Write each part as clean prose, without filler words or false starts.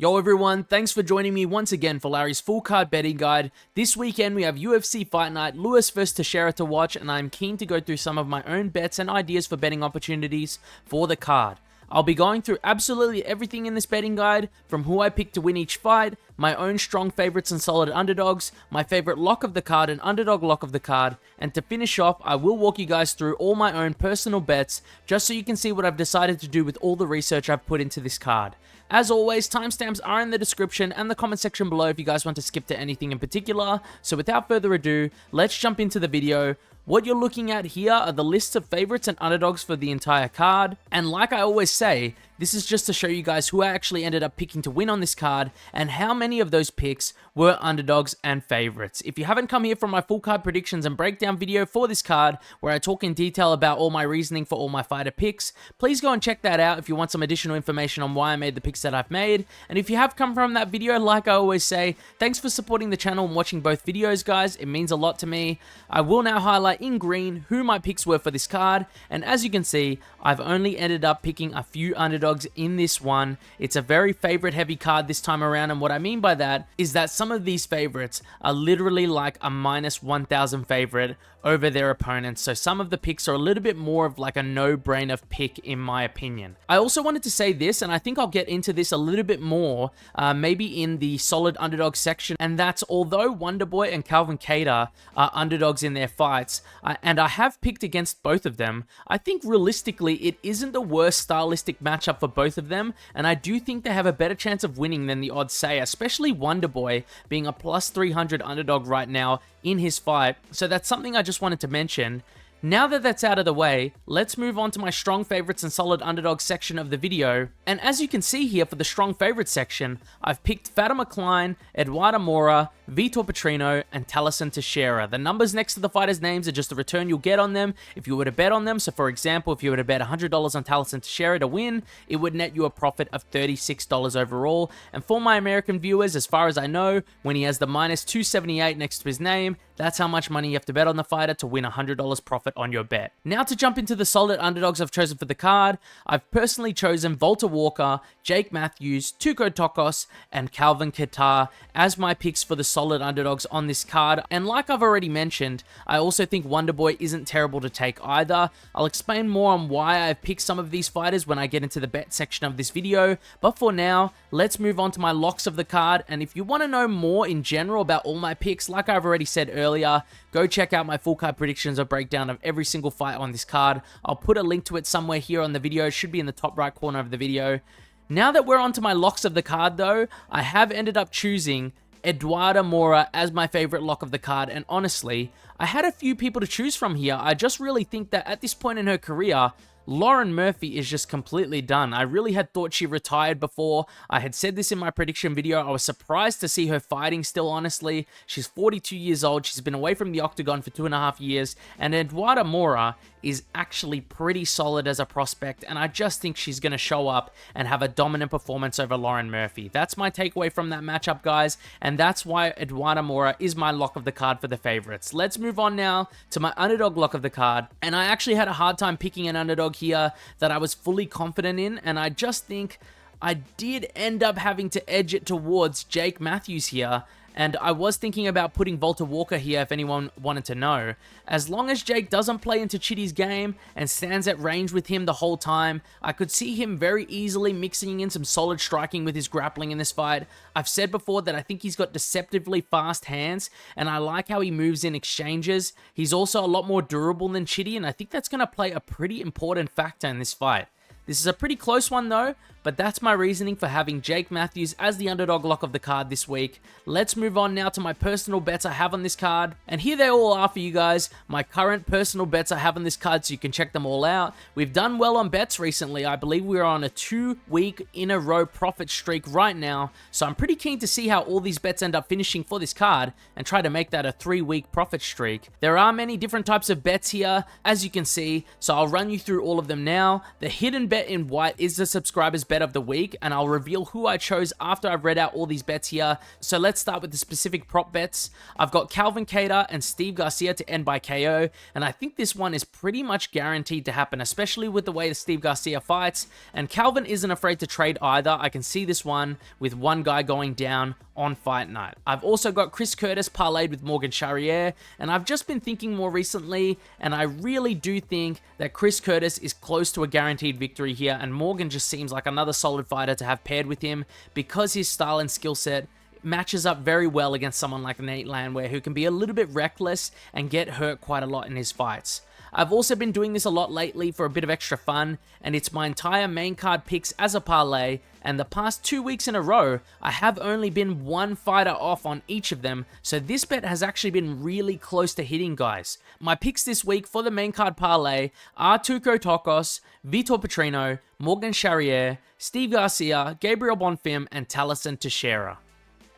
Yo everyone, thanks for joining me once again for Larry's full card betting guide. This weekend we have UFC Fight Night, Lewis vs Teixeira to watch, and I'm keen to go through some of my own bets and ideas for betting opportunities for the card. I'll be going through absolutely everything in this betting guide, from who I pick to win each fight, my own strong favorites and solid underdogs, my favorite lock of the card and underdog lock of the card, and to finish off, I will walk you guys through all my own personal bets, just so you can see what I've decided to do with all the research I've put into this card. As always, timestamps are in the description and the comment section below if you guys want to skip to anything in particular. So without further ado, let's jump into the video. What you're looking at here are the lists of favorites and underdogs for the entire card. And like I always say, this is just to show you guys who I actually ended up picking to win on this card and how many of those picks were underdogs and favorites. If you haven't come here for my full card predictions and breakdown video for this card, where I talk in detail about all my reasoning for all my fighter picks, please go and check that out if you want some additional information on why I made the picks that I've made. And if you have come from that video, like I always say, thanks for supporting the channel and watching both videos, guys. It means a lot to me. I will now highlight in green who my picks were for this card, and as you can see, I've only ended up picking a few underdogs in this one. It's a very favorite heavy card this time around, and what I mean by that is that some of these favorites are literally like a minus 1,000 favorite over their opponents, so some of the picks are a little bit more of like a no-brainer pick in my opinion. I also wanted to say this, and I think I'll get into this a little bit more, maybe in the solid underdog section, and that's although Wonderboy and Calvin Kattar are underdogs in their fights, and I have picked against both of them, I think realistically it isn't the worst stylistic matchup for both of them, and I do think they have a better chance of winning than the odds say, especially Wonderboy being a plus 300 underdog right now in his fight, so that's something I just wanted to mention. Now that that's out of the way, let's move on to my strong favorites and solid underdog section of the video. And as you can see here for the strong favorites section, I've picked Fatima Klein, Eduardo Mora, Vitor Petrino, and Talison Teixeira. The numbers next to the fighters' names are just the return you'll get on them if you were to bet on them. So for example, if you were to bet $100 on Talison Teixeira to win, it would net you a profit of $36 overall. And for my American viewers, as far as I know, when he has the minus 278 next to his name, that's how much money you have to bet on the fighter to win $100 profit on your bet. Now to jump into the solid underdogs I've chosen for the card, I've personally chosen Volta Walker, Jake Matthews, Tuco Tokos, and Calvin Kattar as my picks for the solid underdogs on this card. And like I've already mentioned, I also think Wonderboy isn't terrible to take either. I'll explain more on why I've picked some of these fighters when I get into the bet section of this video, but for now, let's move on to my locks of the card. And if you want to know more in general about all my picks, like I've already said earlier, go check out my full card predictions or breakdown of every single fight on this card. I'll put a link to it somewhere here on the video. It should be in the top right corner of the video. Now that we're on to my locks of the card though, I have ended up choosing Eduardo Mora as my favorite lock of the card, and honestly, I had a few people to choose from here. I just really think that at this point in her career, Lauren Murphy is just completely done. I really had thought she retired before. I had said this in my prediction video. I was surprised to see her fighting still, honestly. She's 42 years old. She's been away from the octagon for 2.5 years. And Eduardo Mora is actually pretty solid as a prospect. And I just think she's going to show up and have a dominant performance over Lauren Murphy. That's my takeaway from that matchup, guys. And that's why Eduardo Mora is my lock of the card for the favorites. Let's move on now to my underdog lock of the card. And I actually had a hard time picking an underdog here that I was fully confident in, and I just think I did end up having to edge it towards Jake Matthews here, and I was thinking about putting Volta Walker here if anyone wanted to know. As long as Jake doesn't play into Chitty's game and stands at range with him the whole time, I could see him very easily mixing in some solid striking with his grappling in this fight. I've said before that I think he's got deceptively fast hands, and I like how he moves in exchanges. He's also a lot more durable than Chitty, and I think that's going to play a pretty important factor in this fight. This is a pretty close one though, but that's my reasoning for having Jake Matthews as the underdog lock of the card this week. Let's move on now to my personal bets I have on this card, and here they all are for you guys, my current personal bets I have on this card, so you can check them all out. We've done well on bets recently. I believe we're on a 2-week in a row profit streak right now, so I'm pretty keen to see how all these bets end up finishing for this card and try to make that a 3-week profit streak. There are many different types of bets here, as you can see, so I'll run you through all of them now. The hidden bet in white is the subscribers bet of the week, and I'll reveal who I chose after I've read out all these bets here. So let's start with the specific prop bets. I've got Calvin Kattar and Steve Garcia to end by KO, and I think this one is pretty much guaranteed to happen, especially with the way that Steve Garcia fights, and Calvin isn't afraid to trade either. I can see this one with one guy going down on fight night. I've also got Chris Curtis parlayed with Morgan Charrier, and I've just been thinking more recently, and I really do think that Chris Curtis is close to a guaranteed victory here, and Morgan just seems like another solid fighter to have paired with him because his style and skill set matches up very well against someone like Nate Landwehr, who can be a little bit reckless and get hurt quite a lot in his fights. I've also been doing this a lot lately for a bit of extra fun, and it's my entire main card picks as a parlay, and the past 2 weeks in a row, I have only been one fighter off on each of them, so this bet has actually been really close to hitting, guys. My picks this week for the main card parlay are Tuco Tokos, Vitor Petrino, Morgan Charrier, Steve Garcia, Gabriel Bonfim, and Taliesin Teixeira.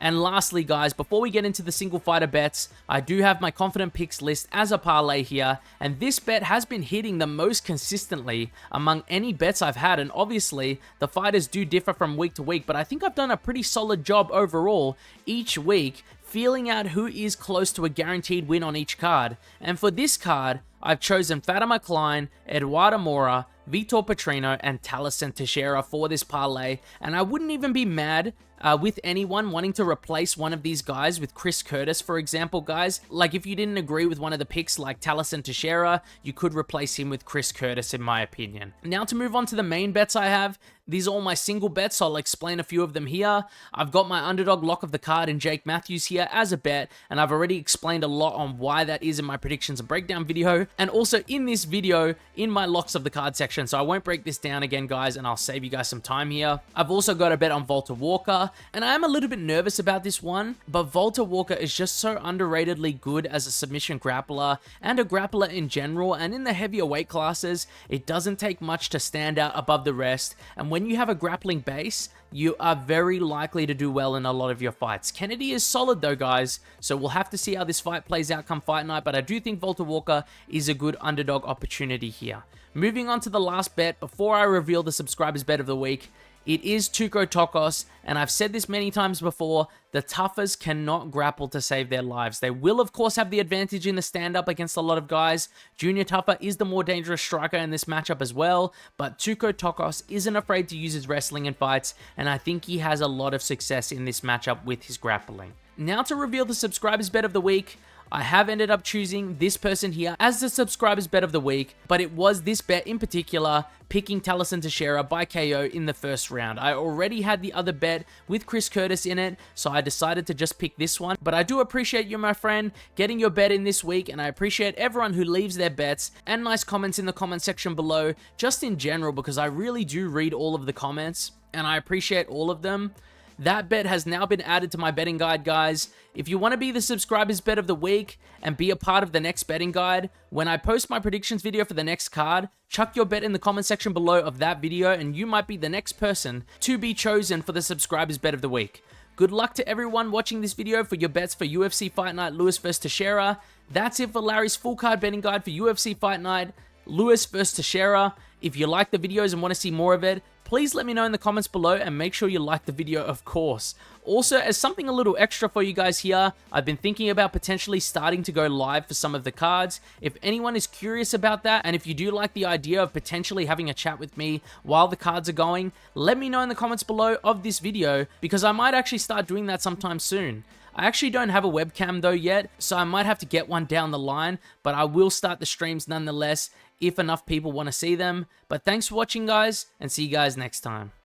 And lastly, guys, before we get into the single fighter bets, I do have my confident picks list as a parlay here, and this bet has been hitting the most consistently among any bets I've had, and obviously, the fighters do differ from week to week, but I think I've done a pretty solid job overall each week, feeling out who is close to a guaranteed win on each card. And for this card, I've chosen Fatima Klein, Eduardo Mora, Vitor Petrino, and Taliesin Teixeira for this parlay, and I wouldn't even be mad with anyone wanting to replace one of these guys with Chris Curtis, for example, guys. Like, if you didn't agree with one of the picks like Taliesin Teixeira, you could replace him with Chris Curtis, in my opinion. Now to move on to the main bets I have. These are all my single bets, so I'll explain a few of them here. I've got my underdog lock of the card in Jake Matthews here as a bet, and I've already explained a lot on why that is in my predictions and breakdown video, and also in this video in my locks of the card section, so I won't break this down again, guys, and I'll save you guys some time here. I've also got a bet on Volta Walker, and I am a little bit nervous about this one, but Volta Walker is just so underratedly good as a submission grappler and a grappler in general, and in the heavier weight classes, it doesn't take much to stand out above the rest, and when you have a grappling base, you are very likely to do well in a lot of your fights. Kennedy is solid though, guys, so we'll have to see how this fight plays out come fight night, but I do think Volta Walker is a good underdog opportunity here. Moving on to the last bet, before I reveal the subscribers bet of the week, it is Tuco Tokos, and I've said this many times before, the toughers cannot grapple to save their lives. They will, of course, have the advantage in the stand-up against a lot of guys. Junior Tuffer is the more dangerous striker in this matchup as well, but Tuco Tokos isn't afraid to use his wrestling in fights, and I think he has a lot of success in this matchup with his grappling. Now to reveal the subscribers bet of the week, I have ended up choosing this person here as the subscribers bet of the week, but it was this bet in particular, picking Taliesin Teixeira by KO in the first round. I already had the other bet with Chris Curtis in it, so I decided to just pick this one, but I do appreciate you, my friend, getting your bet in this week, and I appreciate everyone who leaves their bets and nice comments in the comment section below, just in general, because I really do read all of the comments, and I appreciate all of them. That bet has now been added to my betting guide, guys. If you want to be the subscribers bet of the week and be a part of the next betting guide, when I post my predictions video for the next card, chuck your bet in the comment section below of that video and you might be the next person to be chosen for the subscribers bet of the week. Good luck to everyone watching this video for your bets for UFC Fight Night Lewis vs Teixeira. That's it for Larry's full card betting guide for UFC Fight Night Lewis vs Teixeira. If you like the videos and want to see more of it, please let me know in the comments below and make sure you like the video, of course. Also, as something a little extra for you guys here, I've been thinking about potentially starting to go live for some of the cards. If anyone is curious about that, and if you do like the idea of potentially having a chat with me while the cards are going, let me know in the comments below of this video, because I might actually start doing that sometime soon. I actually don't have a webcam though yet, so I might have to get one down the line, but I will start the streams nonetheless if enough people want to see them. But thanks for watching, guys, and see you guys next time.